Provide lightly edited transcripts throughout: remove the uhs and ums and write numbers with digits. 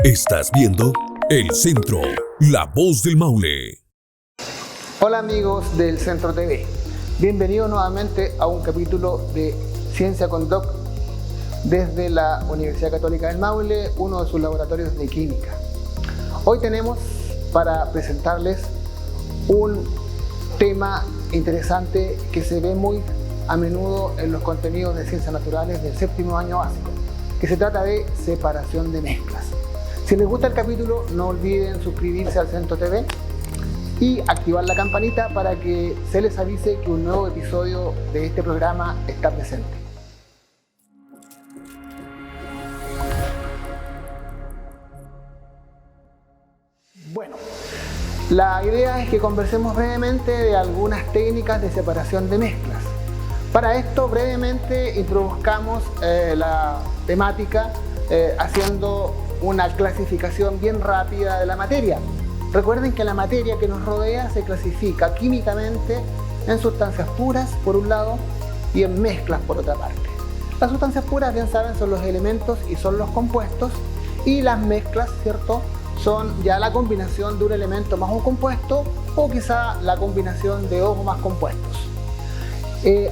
Estás viendo El Centro, la voz del Maule. Hola amigos del Centro TV, bienvenidos nuevamente a un capítulo de Ciencia con Doc desde la Universidad Católica del Maule, uno de sus laboratorios de química. Hoy tenemos para presentarles un tema interesante que se ve muy a menudo en los contenidos de ciencias naturales del séptimo año básico, que se trata de separación de mezclas. Si les gusta el capítulo, no olviden suscribirse al Centro TV y activar la campanita para que se les avise que un nuevo episodio de este programa está presente. Bueno, la idea es que conversemos brevemente de algunas técnicas de separación de mezclas. Para esto, brevemente introduzcamos la temática haciendo una clasificación bien rápida de la materia. Recuerden que la materia que nos rodea se clasifica químicamente en sustancias puras, por un lado, y en mezclas, por otra parte. Las sustancias puras, bien saben, son los elementos y son los compuestos, y las mezclas, ¿cierto?, son ya la combinación de un elemento más un compuesto, o quizá la combinación de dos o más compuestos.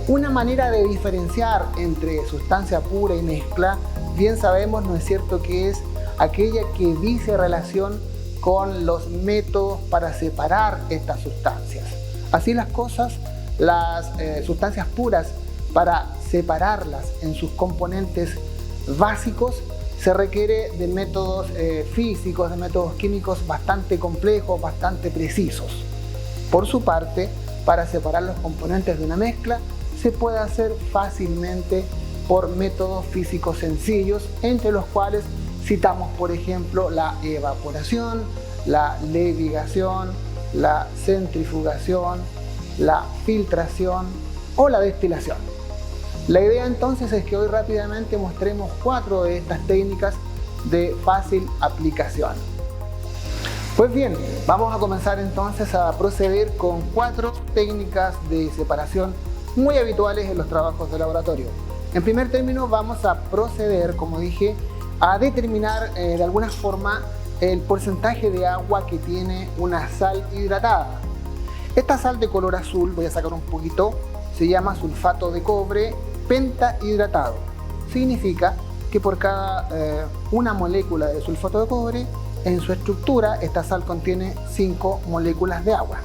Una manera de diferenciar entre sustancia pura y mezcla, bien sabemos, ¿no es cierto?, que es aquella que dice relación con los métodos para separar estas sustancias. Así las cosas, las sustancias puras, para separarlas en sus componentes básicos, se requiere de métodos físicos, de métodos químicos bastante complejos, bastante precisos. Por su parte, para separar los componentes de una mezcla, se puede hacer fácilmente por métodos físicos sencillos, entre los cuales citamos, por ejemplo, la evaporación, la levigación, la centrifugación, la filtración o la destilación. La idea entonces es que hoy rápidamente mostremos 4 de estas técnicas de fácil aplicación. Pues bien, vamos a comenzar entonces a proceder con 4 técnicas de separación muy habituales en los trabajos de laboratorio. En primer término, vamos a proceder, como dije, a determinar de alguna forma el porcentaje de agua que tiene una sal hidratada. Esta sal de color azul, voy a sacar un poquito, se llama sulfato de cobre pentahidratado. Significa que por cada una molécula de sulfato de cobre, en su estructura, esta sal contiene 5 moléculas de agua.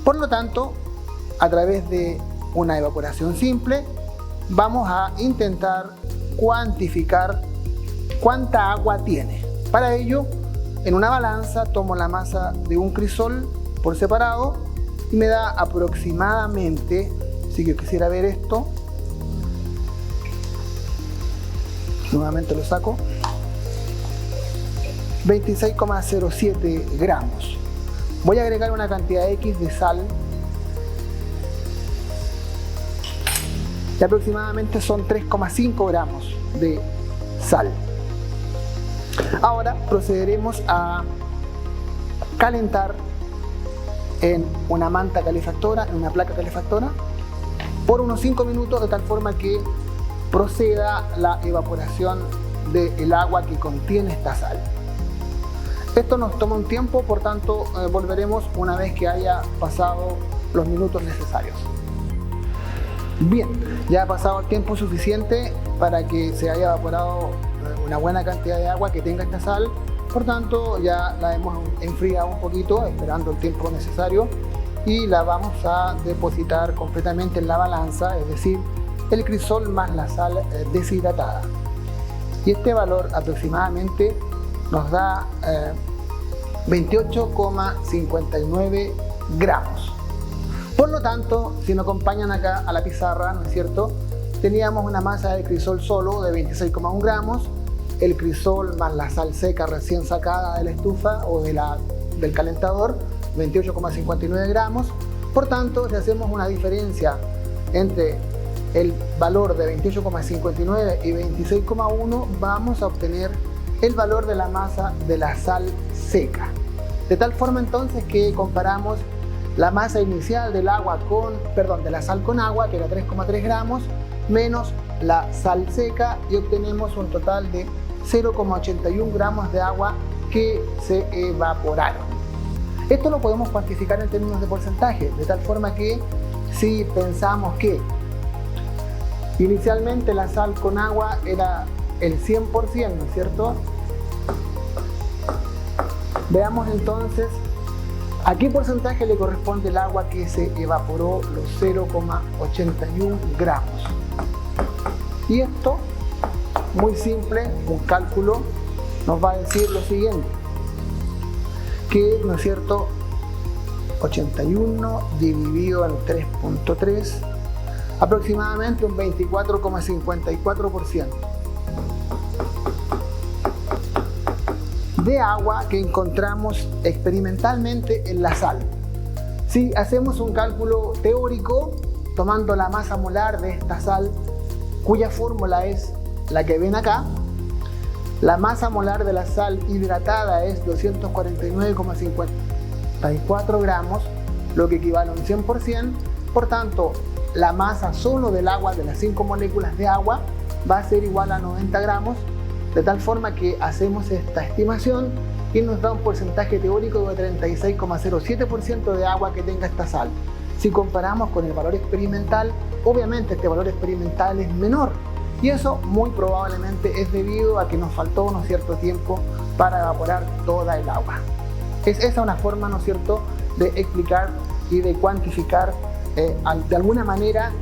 Por lo tanto, a través de una evaporación simple, vamos a intentar cuantificar cuánta agua tiene. Para ello, en una balanza tomo la masa de un crisol por separado y me da aproximadamente, si yo quisiera ver esto, nuevamente lo saco, 26,07 gramos. Voy a agregar una cantidad X de sal y aproximadamente son 3,5 gramos de sal. Ahora procederemos a calentar en una manta calefactora, en una placa calefactora, por unos 5 minutos, de tal forma que proceda la evaporación del agua que contiene esta sal. Esto nos toma un tiempo, por tanto volveremos una vez que haya pasado los minutos necesarios. Bien, ya ha pasado el tiempo suficiente para que se haya evaporado una buena cantidad de agua que tenga esta sal. Por tanto, ya la hemos enfriado un poquito, esperando el tiempo necesario, y la vamos a depositar completamente en la balanza, es decir, el crisol más la sal deshidratada. Y este valor aproximadamente nos da 28,59 gramos. Por lo tanto, si nos acompañan acá a la pizarra, ¿no es cierto?, teníamos una masa de crisol solo de 26,1 gramos, el crisol más la sal seca recién sacada de la estufa o del calentador, 28,59 gramos. Por tanto, si hacemos una diferencia entre el valor de 28,59 y 26,1, vamos a obtener el valor de la masa de la sal seca. De tal forma entonces que comparamos la masa inicial de la sal con agua, que era 3,3 gramos, menos la sal seca, y obtenemos un total de 0,81 gramos de agua que se evaporaron. Esto lo podemos cuantificar en términos de porcentaje, de tal forma que si pensamos que inicialmente la sal con agua era el 100%, ¿no es cierto? Veamos entonces a qué porcentaje le corresponde el agua que se evaporó, los 0,81 gramos. Y esto, muy simple, un cálculo nos va a decir lo siguiente, que, ¿no es cierto?, 81 dividido en 3.3, aproximadamente un 24,54% de agua que encontramos experimentalmente en la sal. Si hacemos un cálculo teórico, tomando la masa molar de esta sal, cuya fórmula es la que ven acá, la masa molar de la sal hidratada es 249,54 gramos, lo que equivale a un 100%. Por tanto, la masa solo del agua, de las 5 moléculas de agua, va a ser igual a 90 gramos, de tal forma que hacemos esta estimación y nos da un porcentaje teórico de 36,07% de agua que tenga esta sal. Si comparamos con el valor experimental, obviamente este valor experimental es menor, y eso muy probablemente es debido a que nos faltó, ¿no es cierto?, tiempo para evaporar toda el agua. Es esa una forma, ¿no es cierto?, de explicar y de cuantificar de alguna manera,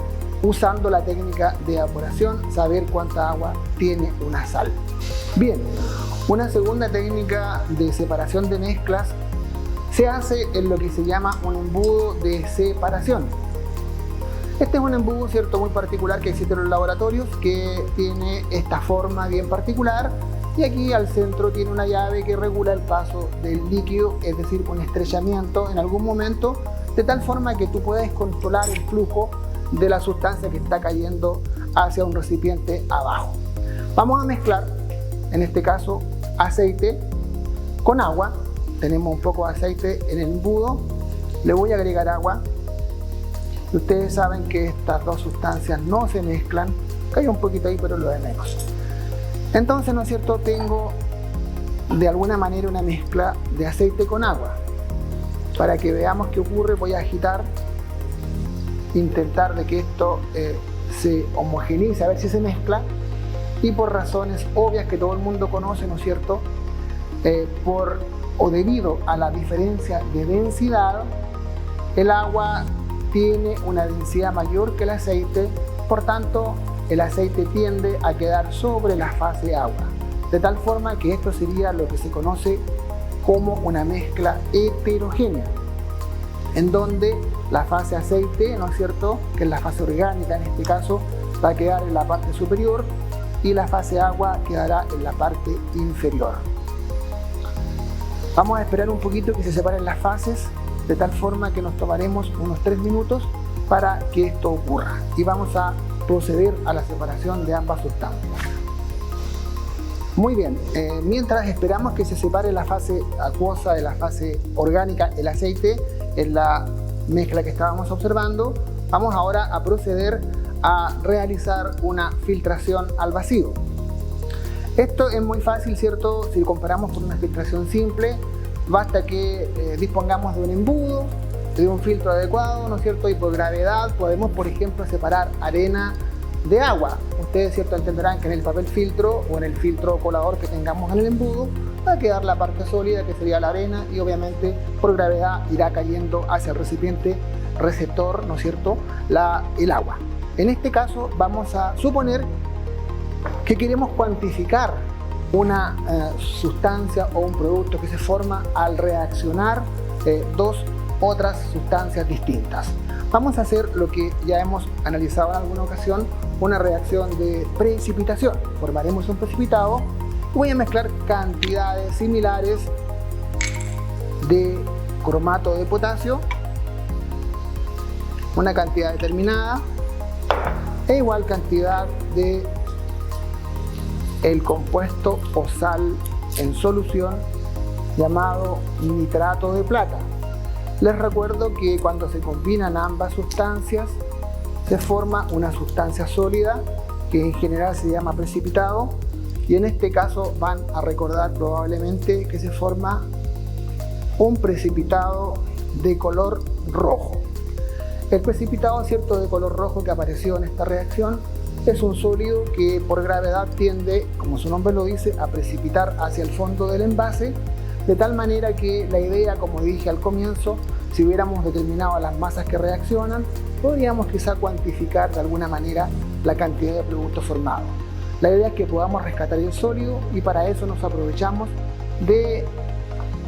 usando la técnica de evaporación, saber cuánta agua tiene una sal. Bien, una segunda técnica de separación de mezclas se hace en lo que se llama un embudo de separación. Este es un embudo, ¿cierto?, muy particular que existe en los laboratorios, que tiene esta forma bien particular, y aquí al centro tiene una llave que regula el paso del líquido, es decir, un estrechamiento en algún momento, de tal forma que tú puedes controlar el flujo de la sustancia que está cayendo hacia un recipiente abajo. Vamos a mezclar, en este caso, aceite con agua. Tenemos un poco de aceite en el embudo, le voy a agregar agua. Ustedes saben que estas dos sustancias no se mezclan, cae un poquito ahí, pero lo de menos. Entonces, ¿no es cierto?, tengo de alguna manera una mezcla de aceite con agua. Para que veamos qué ocurre, voy a agitar, intentar de que esto se homogeneice, a ver si se mezcla, y por razones obvias que todo el mundo conoce, ¿no es cierto?, o debido a la diferencia de densidad, el agua tiene una densidad mayor que el aceite, por tanto el aceite tiende a quedar sobre la fase agua, de tal forma que esto sería lo que se conoce como una mezcla heterogénea, en donde la fase aceite, ¿no es cierto?, que es la fase orgánica en este caso, va a quedar en la parte superior y la fase agua quedará en la parte inferior. Vamos a esperar un poquito que se separen las fases, de tal forma que nos tomaremos unos 3 minutos para que esto ocurra, y vamos a proceder a la separación de ambas sustancias. Muy bien, mientras esperamos que se separe la fase acuosa de la fase orgánica, el aceite en la mezcla que estábamos observando, vamos ahora a proceder a realizar una filtración al vacío. Esto es muy fácil, ¿cierto? Si lo comparamos con una filtración simple, basta que dispongamos de un embudo, de un filtro adecuado, ¿no es cierto? Y por gravedad podemos, por ejemplo, separar arena de agua. Ustedes, ¿cierto?, entenderán que en el papel filtro o en el filtro colador que tengamos en el embudo va a quedar la parte sólida, que sería la arena, y obviamente por gravedad irá cayendo hacia el recipiente receptor, ¿no es cierto?, el agua. En este caso vamos a suponer que queremos cuantificar una sustancia o un producto que se forma al reaccionar dos otras sustancias distintas. Vamos a hacer lo que ya hemos analizado en alguna ocasión, una reacción de precipitación. Formaremos un precipitado y voy a mezclar cantidades similares de cromato de potasio, una cantidad determinada, e igual cantidad de el compuesto o sal en solución llamado nitrato de plata. Les recuerdo que cuando se combinan ambas sustancias se forma una sustancia sólida que en general se llama precipitado, y en este caso van a recordar probablemente que se forma un precipitado de color rojo. El precipitado, cierto, de color rojo que apareció en esta reacción es un sólido que por gravedad tiende, como su nombre lo dice, a precipitar hacia el fondo del envase, de tal manera que la idea, como dije al comienzo, si hubiéramos determinado las masas que reaccionan, podríamos quizá cuantificar de alguna manera la cantidad de producto formado. La idea es que podamos rescatar el sólido y para eso nos aprovechamos de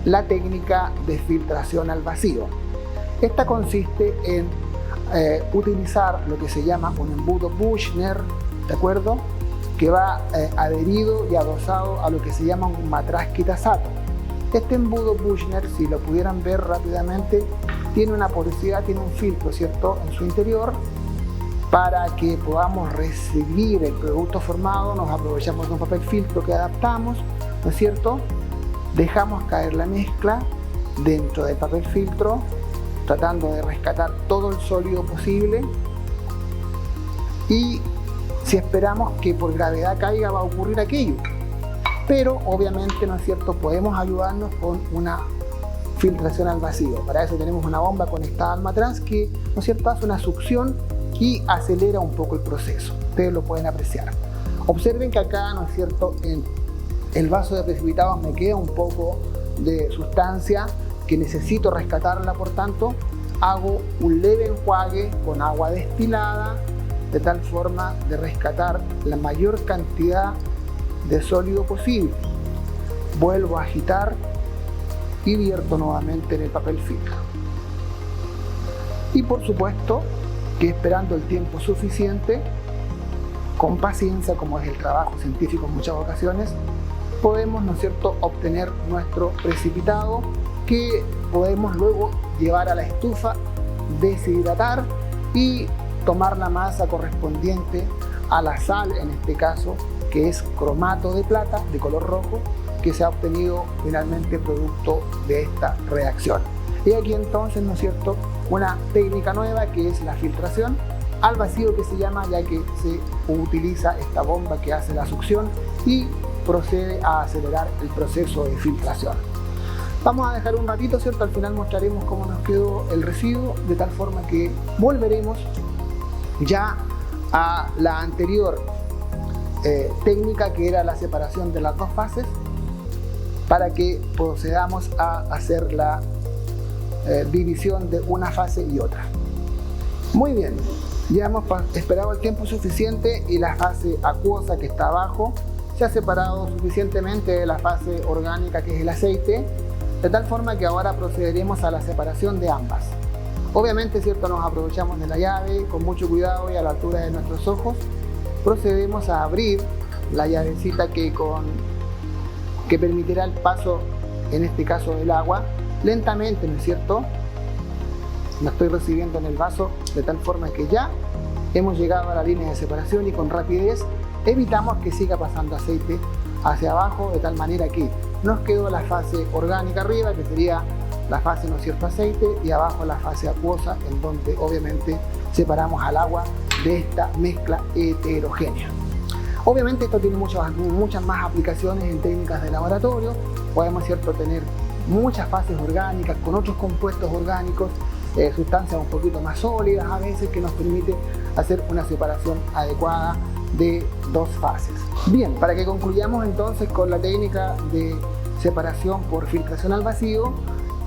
la técnica de filtración al vacío. Esta consiste en utilizar lo que se llama un embudo Büchner, ¿de acuerdo? Que va adherido y adosado a lo que se llama un matraz quitasato. Este embudo Büchner, si lo pudieran ver rápidamente, tiene una porosidad, tiene un filtro, ¿cierto?, en su interior. Para que podamos recibir el producto formado, nos aprovechamos de un papel filtro que adaptamos, ¿no es cierto? Dejamos caer la mezcla dentro del papel filtro, tratando de rescatar todo el sólido posible, y si esperamos que por gravedad caiga va a ocurrir aquello, pero obviamente, ¿no es cierto?, podemos ayudarnos con una filtración al vacío. Para eso tenemos una bomba conectada al matraz que, ¿no es cierto?, hace una succión y acelera un poco el proceso. Ustedes lo pueden apreciar. Observen que acá, ¿no es cierto?, en el vaso de precipitados me queda un poco de sustancia que necesito rescatarla, por tanto hago un leve enjuague con agua destilada de tal forma de rescatar la mayor cantidad de sólido posible. Vuelvo a agitar y vierto nuevamente en el papel filtro. Y por supuesto que esperando el tiempo suficiente, con paciencia, como es el trabajo científico en muchas ocasiones, podemos, ¿no es cierto?, obtener nuestro precipitado que podemos luego llevar a la estufa, deshidratar y tomar la masa correspondiente a la sal, en este caso, que es cromato de plata de color rojo, que se ha obtenido finalmente producto de esta reacción. Y aquí entonces, ¿no es cierto?, una técnica nueva que es la filtración al vacío, que se llama, ya que se utiliza esta bomba que hace la succión y procede a acelerar el proceso de filtración. Vamos a dejar un ratito, ¿cierto? Al final mostraremos cómo nos quedó el residuo, de tal forma que volveremos ya a la anterior técnica, que era la separación de las dos fases, para que procedamos a hacer la división de una fase y otra. Muy bien, ya hemos esperado el tiempo suficiente y la fase acuosa, que está abajo, se ha separado suficientemente de la fase orgánica, que es el aceite, de tal forma que ahora procederemos a la separación de ambas. Obviamente, ¿cierto?, nos aprovechamos de la llave con mucho cuidado y a la altura de nuestros ojos. Procedemos a abrir la llavecita que permitirá el paso, en este caso del agua, lentamente, ¿no es cierto? La estoy recibiendo en el vaso, de tal forma que ya hemos llegado a la línea de separación y con rapidez evitamos que siga pasando aceite hacia abajo, de tal manera que nos quedó la fase orgánica arriba, que sería la fase, ¿no es cierto?, aceite, y abajo la fase acuosa, en donde obviamente separamos al agua de esta mezcla heterogénea. Obviamente esto tiene muchas más aplicaciones en técnicas de laboratorio. Podemos, ¿cierto?, tener muchas fases orgánicas con otros compuestos orgánicos, sustancias un poquito más sólidas a veces, que nos permite hacer una separación adecuada de dos fases. Bien, para que concluyamos entonces con la técnica de separación por filtración al vacío,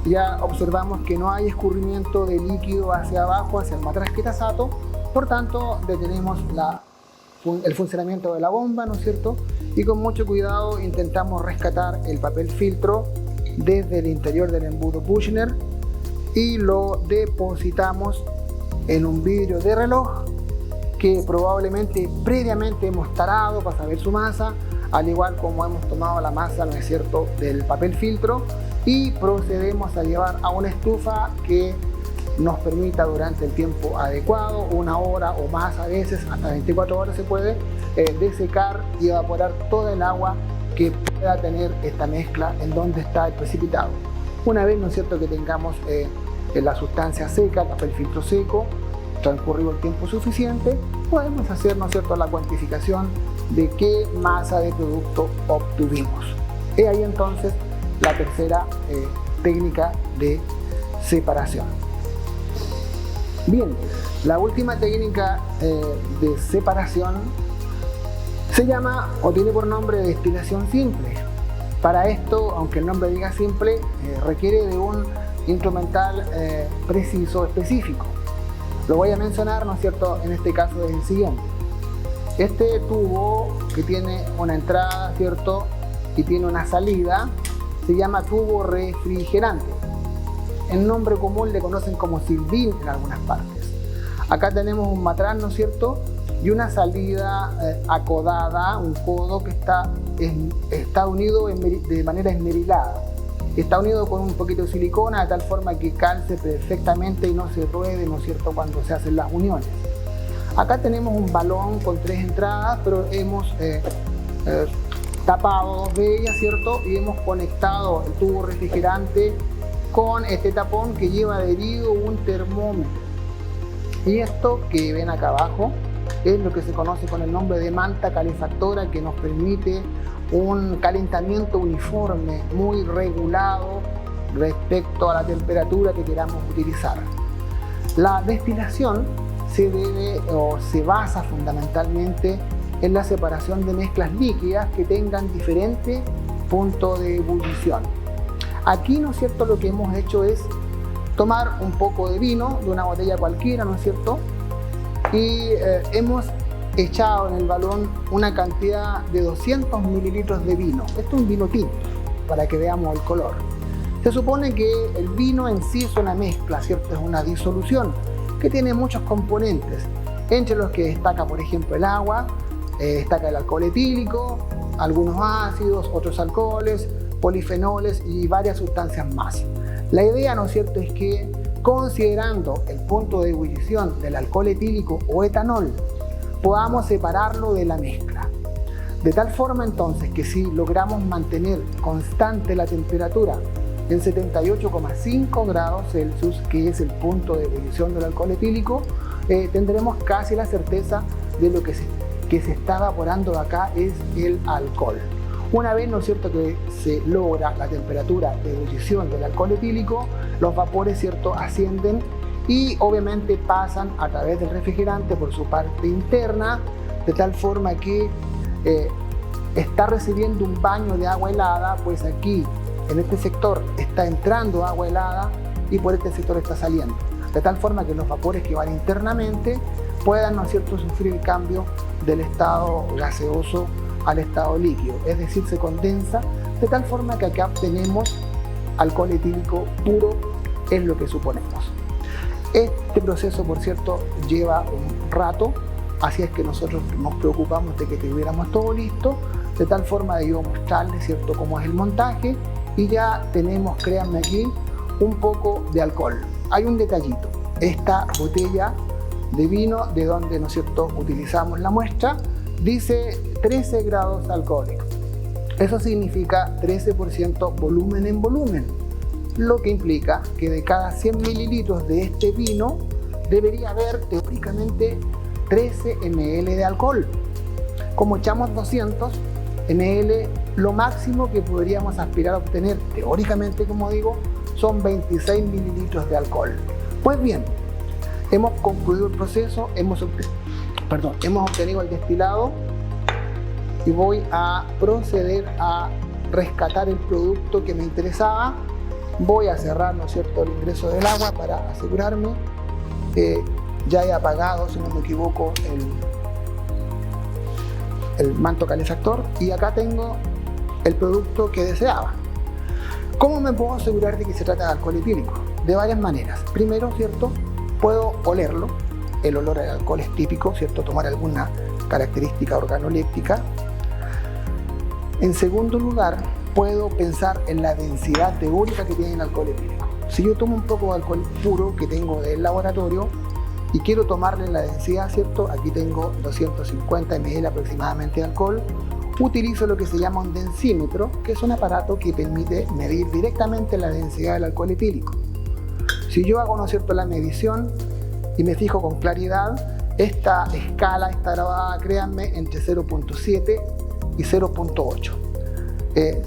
ya observamos que no hay escurrimiento de líquido hacia abajo, hacia el matraz quitasato. Por tanto, detenemos el funcionamiento de la bomba, ¿no es cierto? Y con mucho cuidado intentamos rescatar el papel filtro desde el interior del embudo Büchner y lo depositamos en un vidrio de reloj que probablemente previamente hemos tarado para saber su masa, al igual como hemos tomado la masa, ¿no es cierto?, del papel filtro, y procedemos a llevar a una estufa que nos permita durante el tiempo adecuado, 1 hora o más, a veces hasta 24 horas se puede, desecar y evaporar toda el agua que pueda tener esta mezcla en donde está el precipitado. Una vez, ¿no es cierto?, que tengamos la sustancia seca, el papel filtro seco, transcurrido el tiempo suficiente, podemos hacer, ¿no es cierto?, la cuantificación de qué masa de producto obtuvimos. Y ahí entonces la tercera técnica de separación. Bien, la última técnica de separación se llama o tiene por nombre destilación simple. Para esto, aunque el nombre diga simple, requiere de un instrumental preciso, específico. Lo voy a mencionar, ¿no es cierto?, en este caso es el siguiente. Este tubo que tiene una entrada, ¿cierto?, y tiene una salida, se llama tubo refrigerante. En nombre común le conocen como silvín en algunas partes. Acá tenemos un matraz, ¿no es cierto?, y una salida acodada, un codo que está unido de manera esmerilada. Está unido con un poquito de silicona de tal forma que calce perfectamente y no se ruede, ¿no es cierto?, cuando se hacen las uniones. Acá tenemos un balón con 3 entradas, pero hemos tapado 2 de ellas, ¿cierto?, y hemos conectado el tubo refrigerante con este tapón que lleva adherido un termómetro. Y esto que ven acá abajo es lo que se conoce con el nombre de manta calefactora, que nos permite un calentamiento uniforme, muy regulado respecto a la temperatura que queramos utilizar. La destilación se debe o se basa fundamentalmente en la separación de mezclas líquidas que tengan diferente punto de ebullición. Aquí, ¿no es cierto?, lo que hemos hecho es tomar un poco de vino de una botella cualquiera, ¿no es cierto?, y hemos echado en el balón una cantidad de 200 mililitros de vino. Esto es un vino tinto, para que veamos el color. Se supone que el vino en sí es una mezcla, ¿cierto?, es una disolución que tiene muchos componentes, entre los que destaca, por ejemplo, el agua, destaca el alcohol etílico, algunos ácidos, otros alcoholes, polifenoles y varias sustancias más. La idea, ¿no es cierto?, es que considerando el punto de ebullición del alcohol etílico o etanol, podamos separarlo de la mezcla. De tal forma entonces que si logramos mantener constante la temperatura en 78,5 grados Celsius, que es el punto de ebullición del alcohol etílico, tendremos casi la certeza de lo que se está evaporando de acá es el alcohol. Una vez, ¿no es cierto?, que se logra la temperatura de ebullición del alcohol etílico, los vapores, ¿cierto?, ascienden y obviamente pasan a través del refrigerante por su parte interna, de tal forma que está recibiendo un baño de agua helada, pues aquí en este sector está entrando agua helada y por este sector está saliendo, de tal forma que los vapores que van internamente puedan, ¿no es cierto?, sufrir el cambio del estado gaseoso al estado líquido, es decir, se condensa, de tal forma que acá obtenemos alcohol etílico puro, es lo que suponemos. Este proceso, por cierto, lleva un rato, así es que nosotros nos preocupamos de que tuviéramos todo listo, de tal forma de yo mostrarles, ¿cierto?, cómo es el montaje, y ya tenemos, créanme aquí, un poco de alcohol. Hay un detallito, esta botella de vino, de donde, ¿no es cierto?, utilizamos la muestra, dice 13 grados alcohólicos. Eso significa 13% volumen en volumen, lo que implica que de cada 100 mililitros de este vino debería haber teóricamente 13 ml de alcohol. Como echamos 200 ml, lo máximo que podríamos aspirar a obtener teóricamente, como digo, son 26 mililitros de alcohol. Pues bien, hemos concluido el proceso, hemos obtenido el destilado y voy a proceder a rescatar el producto que me interesaba. Voy a cerrar, ¿no es cierto?, el ingreso del agua para asegurarme que ya he apagado, si no me equivoco, el manto calefactor, y acá tengo el producto que deseaba. ¿Cómo me puedo asegurar de que se trata de alcohol etílico? De varias maneras. Primero, ¿cierto?, puedo olerlo. El olor al alcohol es típico, ¿cierto?, tomar alguna característica organoléptica. En segundo lugar, puedo pensar en la densidad teórica que tiene el alcohol etílico. Si yo tomo un poco de alcohol puro que tengo del laboratorio y quiero tomarle la densidad, ¿cierto?, aquí tengo 250 ml aproximadamente de alcohol, utilizo lo que se llama un densímetro, que es un aparato que permite medir directamente la densidad del alcohol etílico. Si yo hago, ¿no es cierto?, la medición y me fijo con claridad, Esta escala está grabada, créanme, entre 0.7 y 0.8.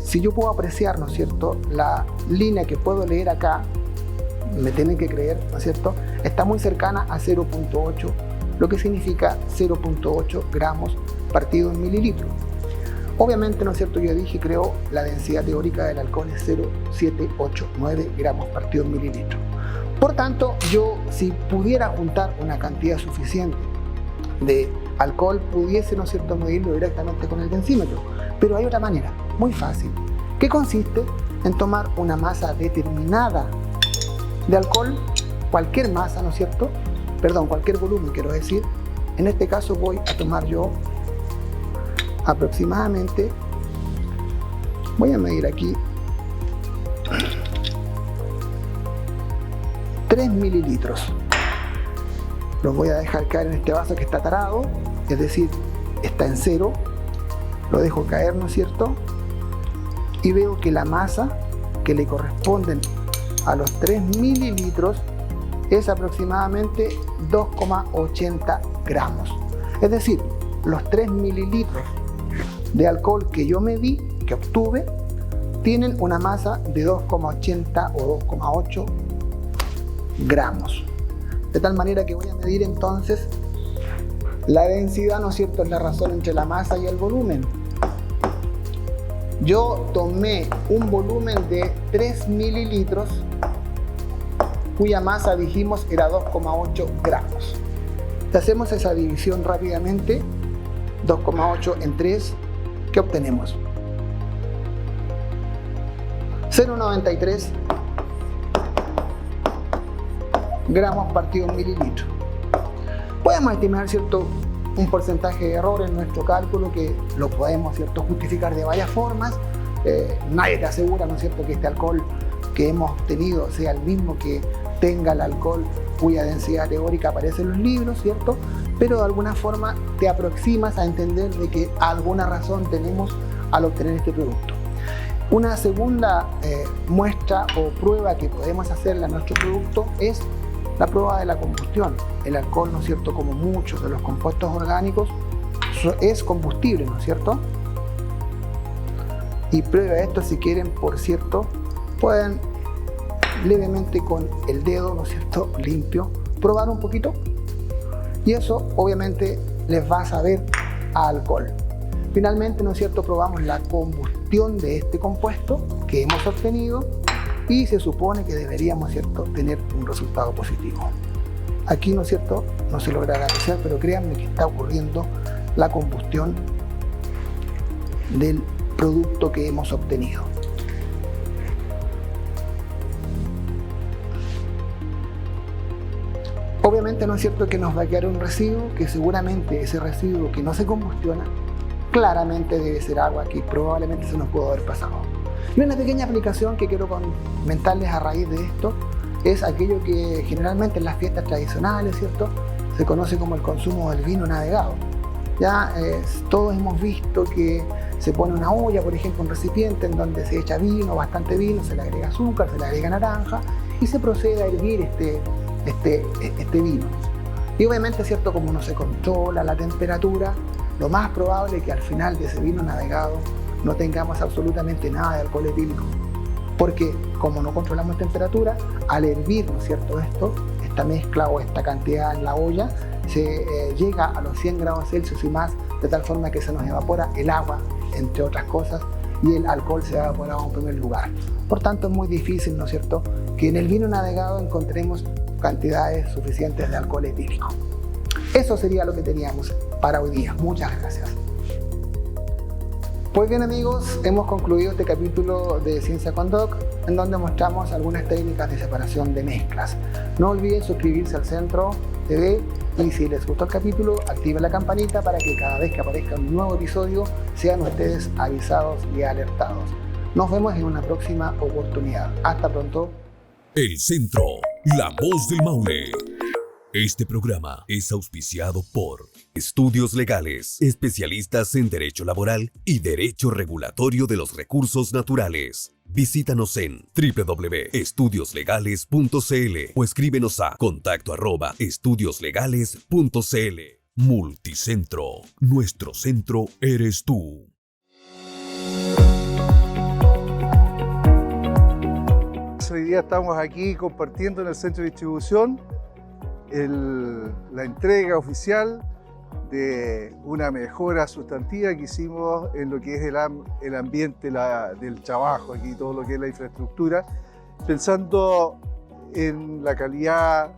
Si yo puedo apreciar, ¿no es cierto?, la línea que puedo leer acá, me tienen que creer, ¿no es cierto?, está muy cercana a 0.8, lo que significa 0.8 gramos partido en mililitros. Obviamente, ¿no es cierto?, yo dije, creo, la densidad teórica del alcohol es 0,789 gramos partido en mililitros. Por tanto, yo, si pudiera juntar una cantidad suficiente de alcohol, pudiese, ¿no es cierto?, medirlo directamente con el densímetro. Pero hay otra manera, muy fácil, que consiste en tomar una masa determinada de alcohol, cualquier masa, ¿no es cierto?, perdón, cualquier volumen, quiero decir. En este caso voy a tomar yo aproximadamente, voy a medir aquí 3 mililitros. Los voy a dejar caer en este vaso que está tarado, es decir, está en cero. Lo dejo caer, ¿no es cierto? Y veo que la masa que le corresponden a los 3 mililitros es aproximadamente 2,80 gramos. Es decir, los 3 mililitros de alcohol que yo medí, que obtuve, tienen una masa de 2,80 o 2,8 gramos. De tal manera que voy a medir entonces la densidad, ¿no es cierto?, es la razón entre la masa y el volumen. Yo tomé un volumen de 3 mililitros cuya masa, dijimos, era 2,8 gramos. Si hacemos esa división rápidamente, 2,8 en 3, ¿qué obtenemos? 0,93 gramos partido en mililitro. Podemos estimar, ¿cierto?, un porcentaje de error en nuestro cálculo que lo podemos, ¿cierto?, justificar de varias formas. Nadie te asegura, ¿no es cierto?, que este alcohol que hemos obtenido sea el mismo que tenga el alcohol cuya densidad teórica aparece en los libros, ¿cierto? Pero de alguna forma te aproximas a entender de que alguna razón tenemos al obtener este producto. Una segunda muestra o prueba que podemos hacerle a nuestro producto es la prueba de la combustión. El alcohol, ¿no es cierto?, como muchos de los compuestos orgánicos, es combustible, ¿no es cierto? Y previo a esto, si quieren, por cierto, pueden levemente con el dedo, ¿no es cierto?, limpio, probar un poquito, y eso obviamente les va a saber a alcohol. Finalmente, ¿no es cierto?, probamos la combustión de este compuesto que hemos obtenido y se supone que deberíamos, ¿cierto?, tener un resultado positivo. Aquí, ¿no es cierto?, no se logrará apreciar, pero créanme que está ocurriendo la combustión del producto que hemos obtenido. Obviamente, no es cierto que nos va a quedar un residuo, que seguramente ese residuo que no se combustiona claramente debe ser agua que probablemente se nos pudo haber pasado. Y una pequeña aplicación que quiero comentarles a raíz de esto es aquello que generalmente en las fiestas tradicionales, ¿cierto?, se conoce como el consumo del vino navegado. Ya todos hemos visto que se pone una olla, por ejemplo, un recipiente en donde se echa vino, bastante vino, se le agrega azúcar, se le agrega naranja y se procede a hervir este vino. Y obviamente, ¿cierto?, como no se controla la temperatura, lo más probable es que al final de ese vino navegado no tengamos absolutamente nada de alcohol etílico. Porque como no controlamos temperatura, al hervir, ¿no es cierto?, esta mezcla o esta cantidad en la olla, se llega a los 100 grados Celsius y más, de tal forma que se nos evapora el agua, entre otras cosas, y el alcohol se ha evaporado en primer lugar. Por tanto, es muy difícil, ¿no es cierto?, que en el vino navegado encontremos cantidades suficientes de alcohol etílico. Eso sería lo que teníamos para hoy día. Muchas gracias. Pues bien, amigos, hemos concluido este capítulo de Ciencia con Doc, en donde mostramos algunas técnicas de separación de mezclas. No olviden suscribirse al Centro TV y si les gustó el capítulo, activen la campanita para que cada vez que aparezca un nuevo episodio sean ustedes avisados y alertados. Nos vemos en una próxima oportunidad. Hasta pronto. El Centro, la voz del Maule. Este programa es auspiciado por Estudios Legales, especialistas en Derecho Laboral y Derecho Regulatorio de los Recursos Naturales. Visítanos en www.estudioslegales.cl o escríbenos a contacto@estudioslegales.cl. Multicentro, nuestro centro eres tú. Hoy día estamos aquí compartiendo en el centro de distribución la entrega oficial de una mejora sustantiva que hicimos en lo que es el ambiente del trabajo, aquí todo lo que es la infraestructura, pensando en la calidad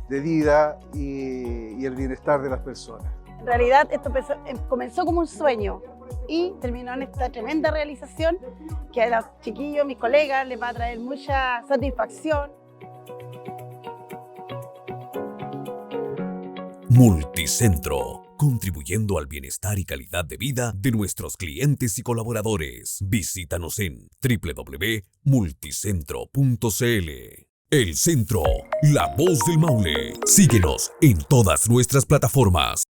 de vida y el bienestar de las personas. En realidad esto comenzó como un sueño y terminó en esta tremenda realización que a los chiquillos, mis colegas, les va a traer mucha satisfacción. Multicentro, contribuyendo al bienestar y calidad de vida de nuestros clientes y colaboradores. Visítanos en www.multicentro.cl. El Centro, la voz del Maule. Síguenos en todas nuestras plataformas.